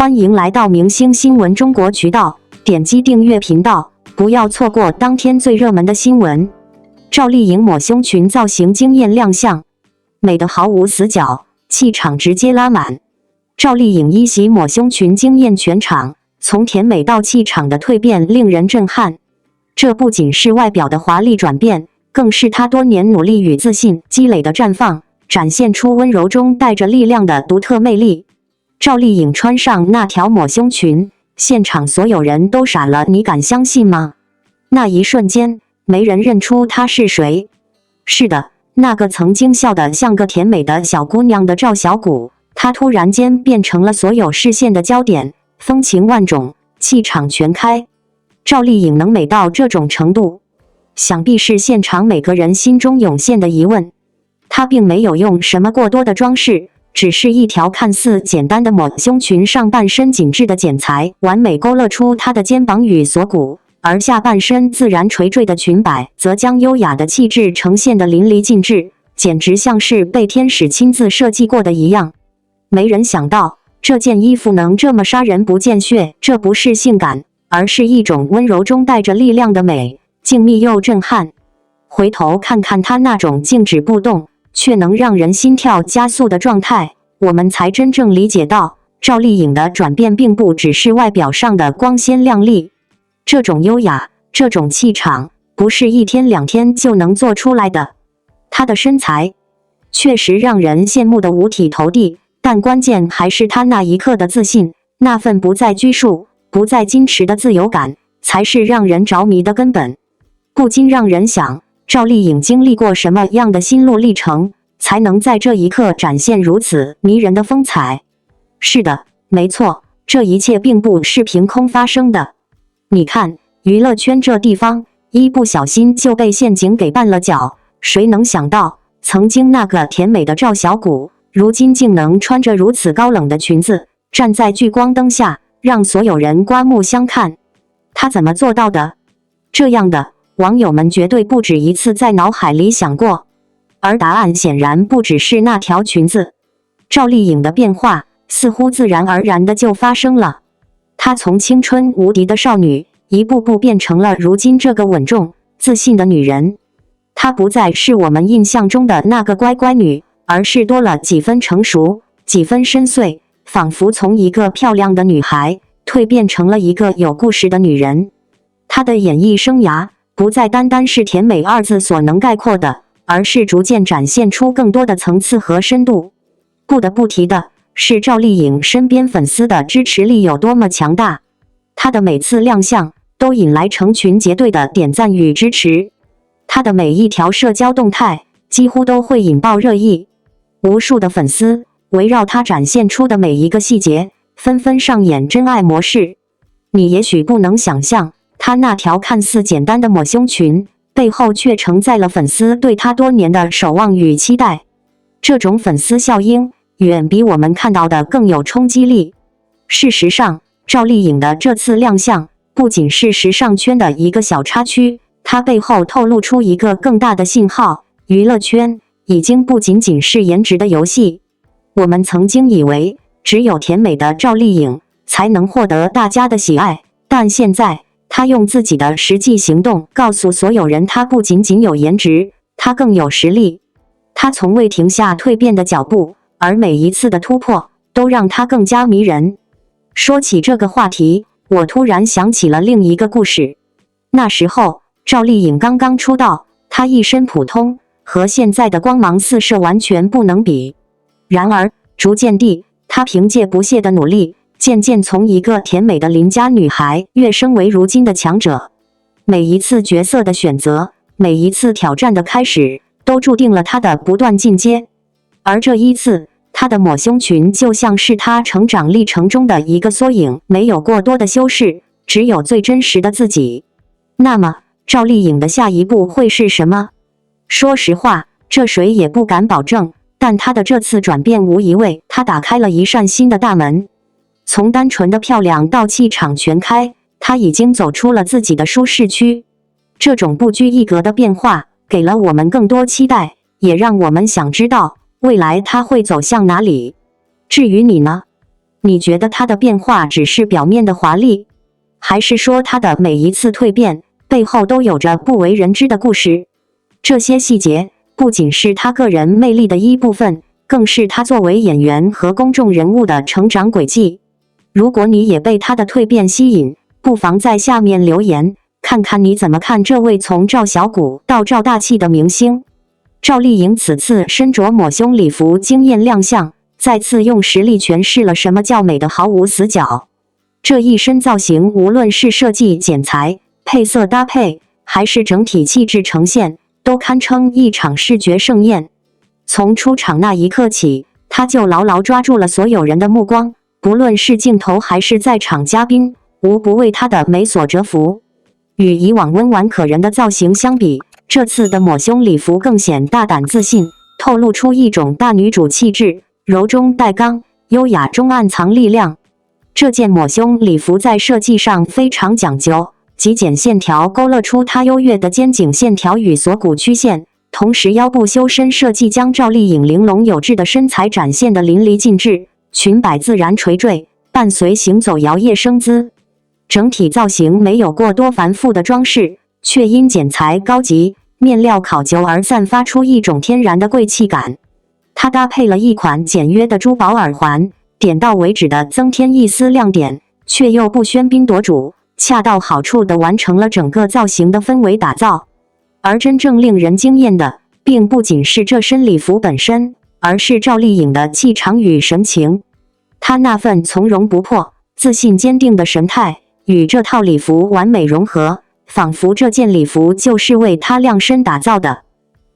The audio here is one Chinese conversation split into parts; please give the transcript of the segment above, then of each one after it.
欢迎来到明星新闻中国渠道，点击订阅频道，不要错过当天最热门的新闻。赵丽颖抹胸裙造型惊艳亮相，美得毫无死角，气场直接拉满。赵丽颖一袭抹胸裙惊艳全场，从甜美到气场的蜕变令人震撼。这不仅是外表的华丽转变，更是她多年努力与自信积累的绽放，展现出温柔中带着力量的独特魅力。赵丽颖穿上那条抹胸裙，现场所有人都傻了，你敢相信吗？那一瞬间，没人认出她是谁。是的，那个曾经笑得像个甜美的小姑娘的赵小谷，她突然间变成了所有视线的焦点，风情万种，气场全开。赵丽颖能美到这种程度，想必是现场每个人心中涌现的疑问。她并没有用什么过多的装饰，只是一条看似简单的抹胸裙，上半身紧致的剪裁完美勾勒出她的肩膀与锁骨，而下半身自然垂坠的裙摆则将优雅的气质呈现得淋漓尽致，简直像是被天使亲自设计过的一样。没人想到这件衣服能这么杀人不见血，这不是性感，而是一种温柔中带着力量的美，静谧又震撼。回头看看她那种静止不动却能让人心跳加速的状态，我们才真正理解到，赵丽颖的转变并不只是外表上的光鲜亮丽。这种优雅，这种气场，不是一天两天就能做出来的。她的身材确实让人羡慕的五体投地，但关键还是她那一刻的自信，那份不再拘束、不再矜持的自由感，才是让人着迷的根本。不禁让人想，赵丽颖经历过什么样的心路历程，才能在这一刻展现如此迷人的风采？是的，没错，这一切并不是凭空发生的。你看，娱乐圈这地方，一不小心就被陷阱给绊了脚。谁能想到，曾经那个甜美的赵小谷，如今竟能穿着如此高冷的裙子，站在聚光灯下，让所有人刮目相看。她怎么做到的？这样的，网友们绝对不止一次在脑海里想过。而答案显然不只是那条裙子。赵丽颖的变化似乎自然而然的就发生了。她从青春无敌的少女，一步步变成了如今这个稳重、自信的女人。她不再是我们印象中的那个乖乖女，而是多了几分成熟，几分深邃，仿佛从一个漂亮的女孩蜕变成了一个有故事的女人。她的演艺生涯不再单单是甜美二字所能概括的，而是逐渐展现出更多的层次和深度。不得不提的是，赵丽颖身边粉丝的支持力有多么强大。她的每次亮相都引来成群结队的点赞与支持，她的每一条社交动态几乎都会引爆热议。无数的粉丝围绕她展现出的每一个细节，纷纷上演真爱模式。你也许不能想象，她那条看似简单的抹胸裙背后却承载了粉丝对她多年的守望与期待。这种粉丝效应远比我们看到的更有冲击力。事实上，赵丽颖的这次亮相不仅是时尚圈的一个小插曲，它背后透露出一个更大的信号：娱乐圈已经不仅仅是颜值的游戏。我们曾经以为只有甜美的赵丽颖才能获得大家的喜爱，但现在她用自己的实际行动告诉所有人，她不仅仅有颜值，她更有实力。她从未停下蜕变的脚步，而每一次的突破都让她更加迷人。说起这个话题，我突然想起了另一个故事。那时候，赵丽颖刚刚出道，她一身普通，和现在的光芒四射完全不能比。然而，逐渐地，她凭借不懈的努力，渐渐从一个甜美的邻家女孩跃升为如今的强者。每一次角色的选择，每一次挑战的开始，都注定了她的不断进阶。而这一次，她的抹胸裙就像是她成长历程中的一个缩影，没有过多的修饰，只有最真实的自己。那么，赵丽颖的下一步会是什么？说实话，这谁也不敢保证，但她的这次转变无疑为她打开了一扇新的大门。从单纯的漂亮到气场全开，她已经走出了自己的舒适区。这种不拘一格的变化，给了我们更多期待，也让我们想知道未来她会走向哪里。至于你呢？你觉得她的变化只是表面的华丽，还是说她的每一次蜕变背后都有着不为人知的故事？这些细节不仅是她个人魅力的一部分，更是她作为演员和公众人物的成长轨迹。如果你也被她的蜕变吸引，不妨在下面留言，看看你怎么看这位从赵小骨到赵大器的明星。赵丽颖此次身着抹胸礼服惊艳亮相，再次用实力诠释了什么叫美的毫无死角。这一身造型，无论是设计剪裁、配色搭配，还是整体气质呈现，都堪称一场视觉盛宴。从出场那一刻起，她就牢牢抓住了所有人的目光，不论是镜头还是在场嘉宾，无不为她的美所折服。与以往温婉可人的造型相比，这次的抹胸礼服更显大胆自信，透露出一种大女主气质，柔中带刚，优雅中暗藏力量。这件抹胸礼服在设计上非常讲究，极简线条勾勒出她优越的肩颈线条与锁骨曲线，同时腰部修身设计将赵丽颖玲珑有致的身材展现得淋漓尽致，裙摆自然垂坠，伴随行走摇曳生姿。整体造型没有过多繁复的装饰，却因剪裁高级、面料考究而散发出一种天然的贵气感。它搭配了一款简约的珠宝耳环，点到为止的增添一丝亮点，却又不喧宾夺主，恰到好处地完成了整个造型的氛围打造。而真正令人惊艳的，并不仅是这身礼服本身，而是赵丽颖的气场与神情。她那份从容不迫、自信坚定的神态，与这套礼服完美融合，仿佛这件礼服就是为她量身打造的。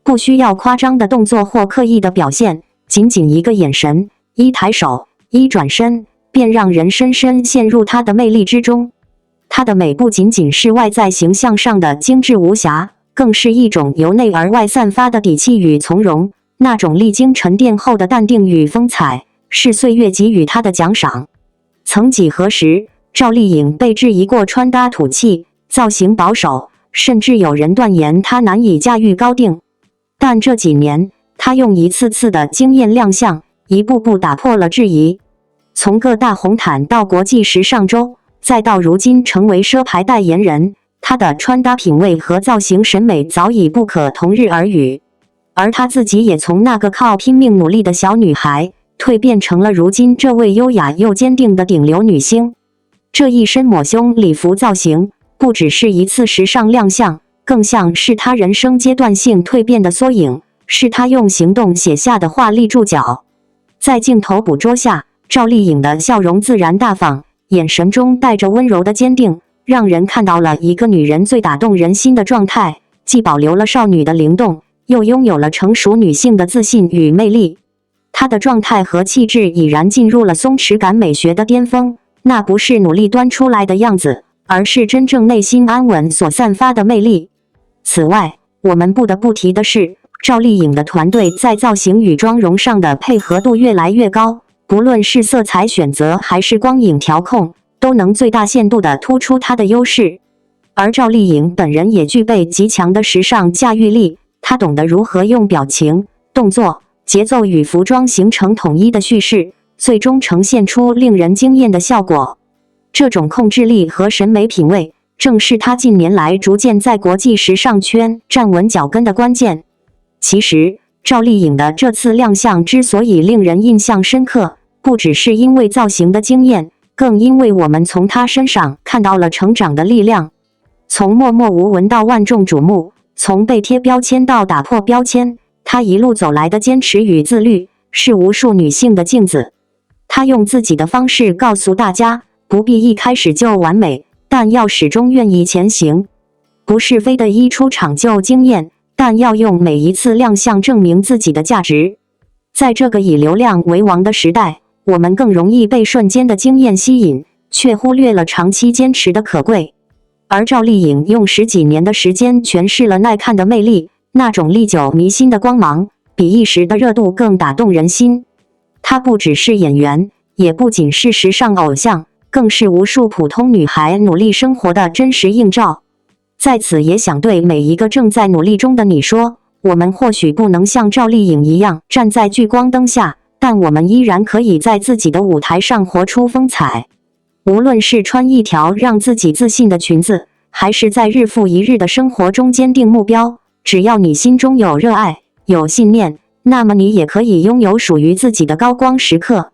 不需要夸张的动作或刻意的表现，仅仅一个眼神、一抬手、一转身，便让人深深陷入她的魅力之中。她的美不仅仅是外在形象上的精致无瑕，更是一种由内而外散发的底气与从容，那种历经沉淀后的淡定与风采，是岁月给予她的奖赏。曾几何时，赵丽颖被质疑过穿搭土气、造型保守，甚至有人断言她难以驾驭高定。但这几年，她用一次次的惊艳亮相，一步步打破了质疑。从各大红毯到国际时尚周，再到如今成为奢牌代言人，她的穿搭品味和造型审美早已不可同日而语。而她自己也从那个靠拼命努力的小女孩，蜕变成了如今这位优雅又坚定的顶流女星。这一身抹胸礼服造型，不只是一次时尚亮相，更像是她人生阶段性蜕变的缩影，是她用行动写下的华丽注脚。在镜头捕捉下，赵丽颖的笑容自然大方，眼神中带着温柔的坚定，让人看到了一个女人最打动人心的状态，既保留了少女的灵动，又拥有了成熟女性的自信与魅力。她的状态和气质已然进入了松弛感美学的巅峰，那不是努力端出来的样子，而是真正内心安稳所散发的魅力。此外，我们不得不提的是，赵丽颖的团队在造型与妆容上的配合度越来越高，不论是色彩选择还是光影调控，都能最大限度地突出她的优势。而赵丽颖本人也具备极强的时尚驾驭力，她懂得如何用表情、动作、节奏与服装形成统一的叙事，最终呈现出令人惊艳的效果。这种控制力和审美品味，正是她近年来逐渐在国际时尚圈站稳脚跟的关键。其实，赵丽颖的这次亮相之所以令人印象深刻，不只是因为造型的惊艳，更因为我们从她身上看到了成长的力量。从默默无闻到万众瞩目，从被贴标签到打破标签，她一路走来的坚持与自律，是无数女性的镜子。她用自己的方式告诉大家，不必一开始就完美，但要始终愿意前行。不是非得一出场就惊艳，但要用每一次亮相证明自己的价值。在这个以流量为王的时代，我们更容易被瞬间的惊艳吸引，却忽略了长期坚持的可贵。而赵丽颖用10几年的时间诠释了耐看的魅力，那种历久弥新的光芒，比一时的热度更打动人心。她不只是演员，也不仅是时尚偶像，更是无数普通女孩努力生活的真实映照。在此也想对每一个正在努力中的你说，我们或许不能像赵丽颖一样站在聚光灯下，但我们依然可以在自己的舞台上活出风采。无论是穿一条让自己自信的裙子，还是在日复一日的生活中坚定目标，只要你心中有热爱、有信念，那么你也可以拥有属于自己的高光时刻。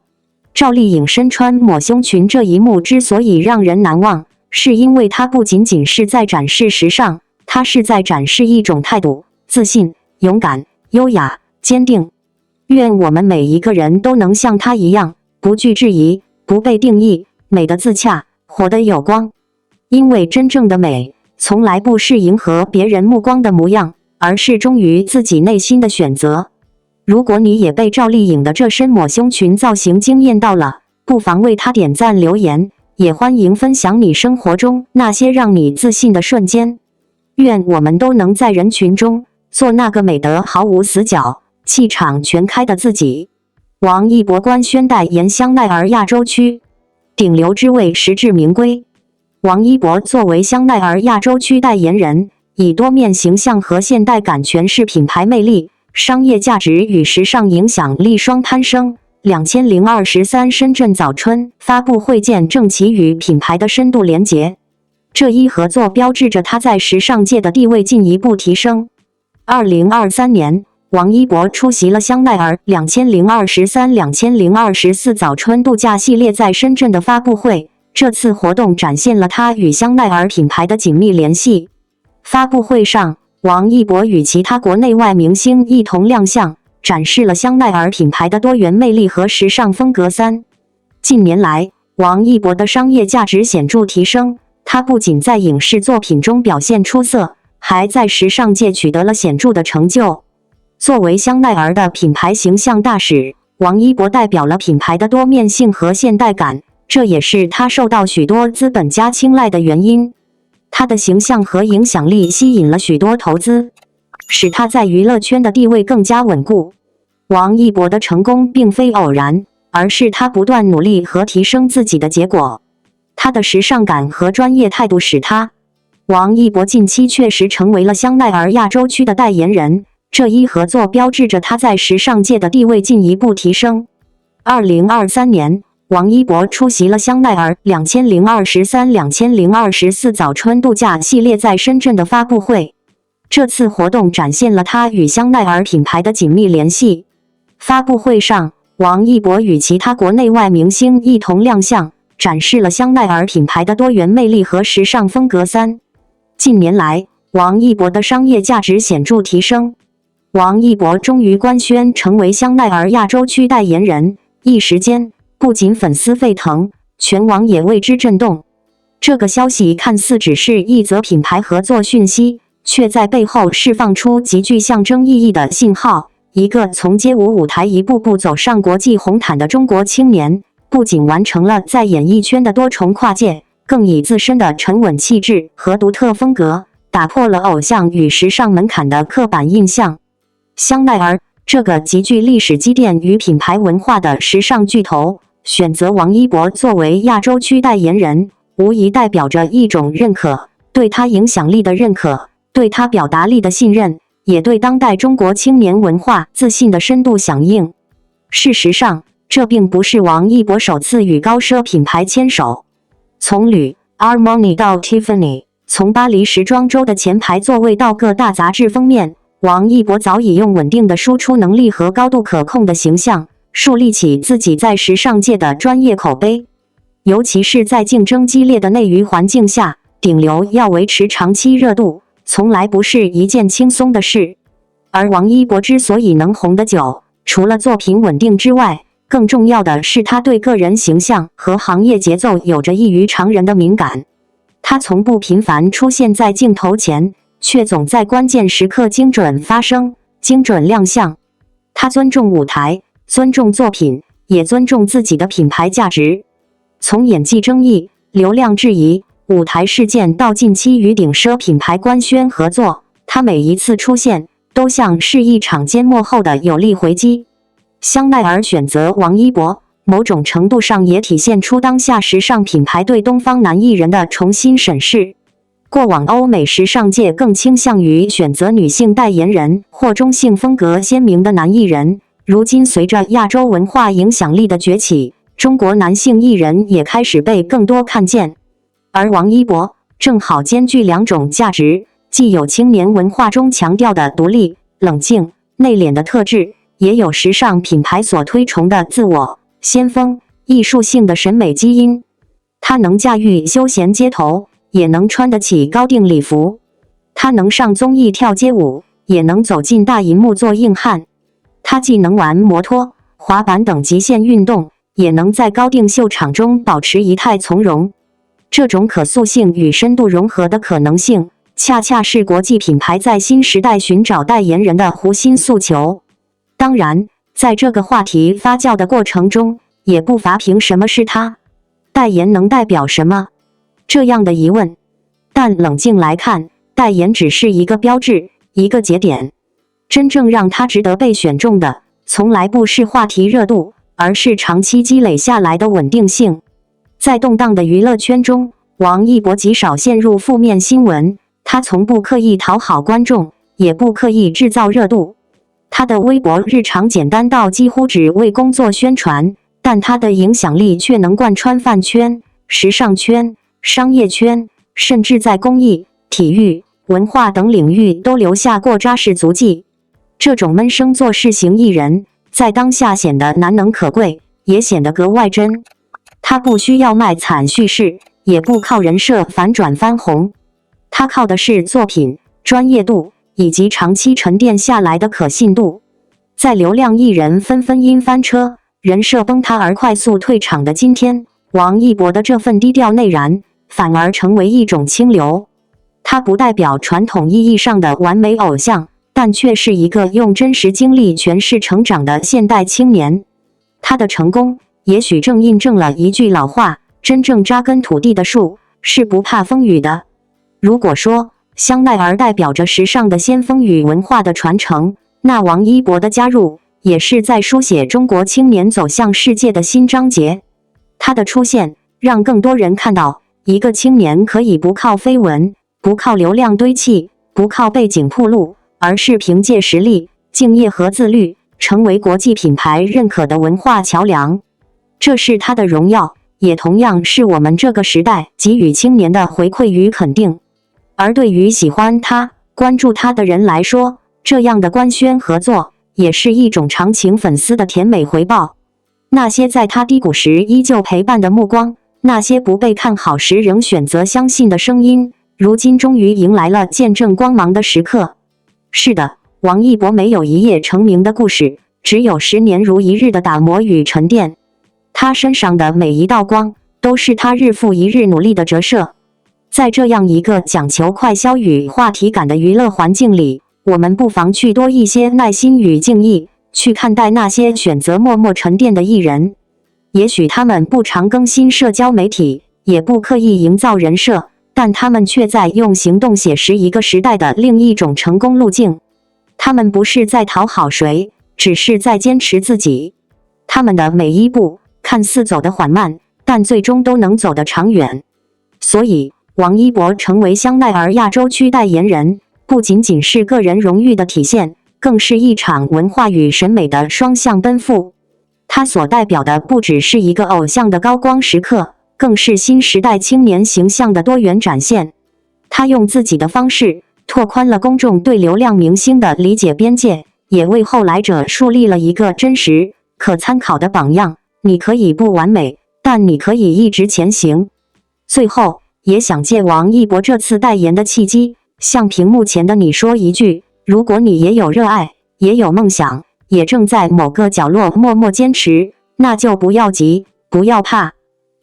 赵丽颖身穿抹胸裙这一幕之所以让人难忘，是因为它不仅仅是在展示时尚，它是在展示一种态度：自信、勇敢、优雅、坚定。愿我们每一个人都能像她一样，不惧质疑，不被定义，美得自洽，活得有光。因为真正的美，从来不是迎合别人目光的模样，而是忠于自己内心的选择。如果你也被赵丽颖的这身抹胸裙造型惊艳到了，不妨为她点赞留言，也欢迎分享你生活中那些让你自信的瞬间。愿我们都能在人群中做那个美得毫无死角、气场全开的自己。王一博官宣代言香奈儿亚洲区，顶流之位实至名归。王一博作为香奈儿亚洲区代言人，以多面形象和现代感诠释品牌魅力、商业价值与时尚影响力双攀升。2023深圳早春发布会见证其与品牌的深度连结，这一合作标志着他在时尚界的地位进一步提升。2023年，王一博出席了香奈儿2023-2024早春度假系列在深圳的发布会。这次活动展现了他与香奈儿品牌的紧密联系。发布会上，王一博与其他国内外明星一同亮相，展示了香奈儿品牌的多元魅力和时尚风格。近年来，王一博的商业价值显著提升，他不仅在影视作品中表现出色，还在时尚界取得了显著的成就。作为香奈儿的品牌形象大使，王一博代表了品牌的多面性和现代感，这也是他受到许多资本家青睐的原因。他的形象和影响力吸引了许多投资，使他在娱乐圈的地位更加稳固。王一博的成功并非偶然，而是他不断努力和提升自己的结果。他的时尚感和专业态度使王一博近期确实成为了香奈儿亚洲区的代言人，这一合作标志着他在时尚界的地位进一步提升。2023年，王一博出席了香奈儿2023-2024早春度假系列在深圳的发布会。这次活动展现了他与香奈儿品牌的紧密联系。发布会上，王一博与其他国内外明星一同亮相，展示了香奈儿品牌的多元魅力和时尚风格。近年来，王一博的商业价值显著提升。王一博终于官宣成为香奈儿亚洲区代言人，一时间不仅粉丝沸腾，全网也为之震动。这个消息看似只是一则品牌合作讯息，却在背后释放出极具象征意义的信号。一个从街舞舞台一步步走上国际红毯的中国青年，不仅完成了在演艺圈的多重跨界，更以自身的沉稳气质和独特风格，打破了偶像与时尚门槛的刻板印象。香奈儿这个极具历史积淀与品牌文化的时尚巨头，选择王一博作为亚洲区代言人，无疑代表着一种认可，对他影响力的认可，对他表达力的信任，也对当代中国青年文化自信的深度响应。事实上，这并不是王一博首次与高奢品牌牵手。从吕 Armani 到 Tiffany， 从巴黎时装周的前排座位到各大杂志封面，王一博早已用稳定的输出能力和高度可控的形象，树立起自己在时尚界的专业口碑。尤其是在竞争激烈的内娱环境下，顶流要维持长期热度，从来不是一件轻松的事。而王一博之所以能红得久，除了作品稳定之外，更重要的是他对个人形象和行业节奏有着异于常人的敏感。他从不频繁出现在镜头前，却总在关键时刻精准发声、精准亮相。他尊重舞台，尊重作品，也尊重自己的品牌价值。从演技争议、流量质疑、舞台事件到近期与顶奢品牌官宣合作，他每一次出现都像是一场缄默后的有力回击。香奈儿选择王一博，某种程度上也体现出当下时尚品牌对东方男艺人的重新审视。过往欧美时尚界更倾向于选择女性代言人或中性风格鲜明的男艺人，如今随着亚洲文化影响力的崛起，中国男性艺人也开始被更多看见。而王一博正好兼具两种价值，既有青年文化中强调的独立、冷静、内敛的特质，也有时尚品牌所推崇的自我、先锋、艺术性的审美基因。他能驾驭休闲街头，也能穿得起高定礼服。他能上综艺跳街舞，也能走进大银幕做硬汉。他既能玩摩托、滑板等极限运动，也能在高定秀场中保持仪态从容。这种可塑性与深度融合的可能性，恰恰是国际品牌在新时代寻找代言人的核心诉求。当然，在这个话题发酵的过程中，也不乏凭什么是他？代言能代表什么？这样的疑问。但冷静来看，代言只是一个标志，一个节点。真正让他值得被选中的，从来不是话题热度，而是长期积累下来的稳定性。在动荡的娱乐圈中，王一博极少陷入负面新闻，他从不刻意讨好观众，也不刻意制造热度。他的微博日常简单到几乎只为工作宣传，但他的影响力却能贯穿饭圈、时尚圈、商业圈，甚至在公益、体育、文化等领域都留下过扎实足迹。这种闷声做事型艺人，在当下显得难能可贵，也显得格外真。他不需要卖惨叙事，也不靠人设反转翻红，他靠的是作品、专业度以及长期沉淀下来的可信度。在流量艺人纷纷因翻车、人设崩塌而快速退场的今天，王一博的这份低调内燃，反而成为一种清流。他不代表传统意义上的完美偶像，但却是一个用真实经历诠释成长的现代青年。他的成功，也许正印证了一句老话：真正扎根土地的树，是不怕风雨的。如果说香奈儿代表着时尚的先锋与文化的传承，那王一博的加入，也是在书写中国青年走向世界的新章节。他的出现，让更多人看到，一个青年可以不靠绯闻，不靠流量堆砌，不靠背景铺路，而是凭借实力、敬业和自律，成为国际品牌认可的文化桥梁。这是他的荣耀，也同样是我们这个时代给予青年的回馈与肯定。而对于喜欢他、关注他的人来说，这样的官宣合作，也是一种长情粉丝的甜美回报。那些在他低谷时依旧陪伴的目光，那些不被看好时仍选择相信的声音，如今终于迎来了见证光芒的时刻。是的，王一博没有一夜成名的故事，只有10年如一日的打磨与沉淀。他身上的每一道光，都是他日复一日努力的折射。在这样一个讲求快消与话题感的娱乐环境里，我们不妨去多一些耐心与敬意，去看待那些选择默默沉淀的艺人。也许他们不常更新社交媒体，也不刻意营造人设，但他们却在用行动写实一个时代的另一种成功路径。他们不是在讨好谁，只是在坚持自己。他们的每一步看似走得缓慢，但最终都能走得长远。所以，王一博成为香奈儿亚洲区代言人，不仅仅是个人荣誉的体现，更是一场文化与审美的双向奔赴。他所代表的不只是一个偶像的高光时刻，更是新时代青年形象的多元展现。他用自己的方式拓宽了公众对流量明星的理解边界，也为后来者树立了一个真实、可参考的榜样。你可以不完美，但你可以一直前行。最后，也想借王一博这次代言的契机，向屏幕前的你说一句：如果你也有热爱，也有梦想，也正在某个角落默默坚持，那就不要急，不要怕。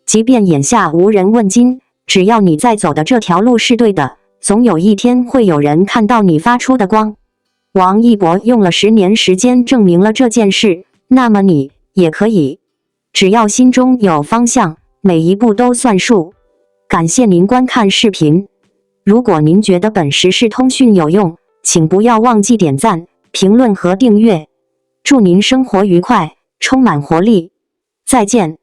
即便眼下无人问津，只要你在走的这条路是对的，总有一天会有人看到你发出的光。王一博用了10年时间证明了这件事，那么你也可以。只要心中有方向，每一步都算数。感谢您观看视频。如果您觉得本时事通讯有用，请不要忘记点赞、评论和订阅。祝您生活愉快，充满活力。再见。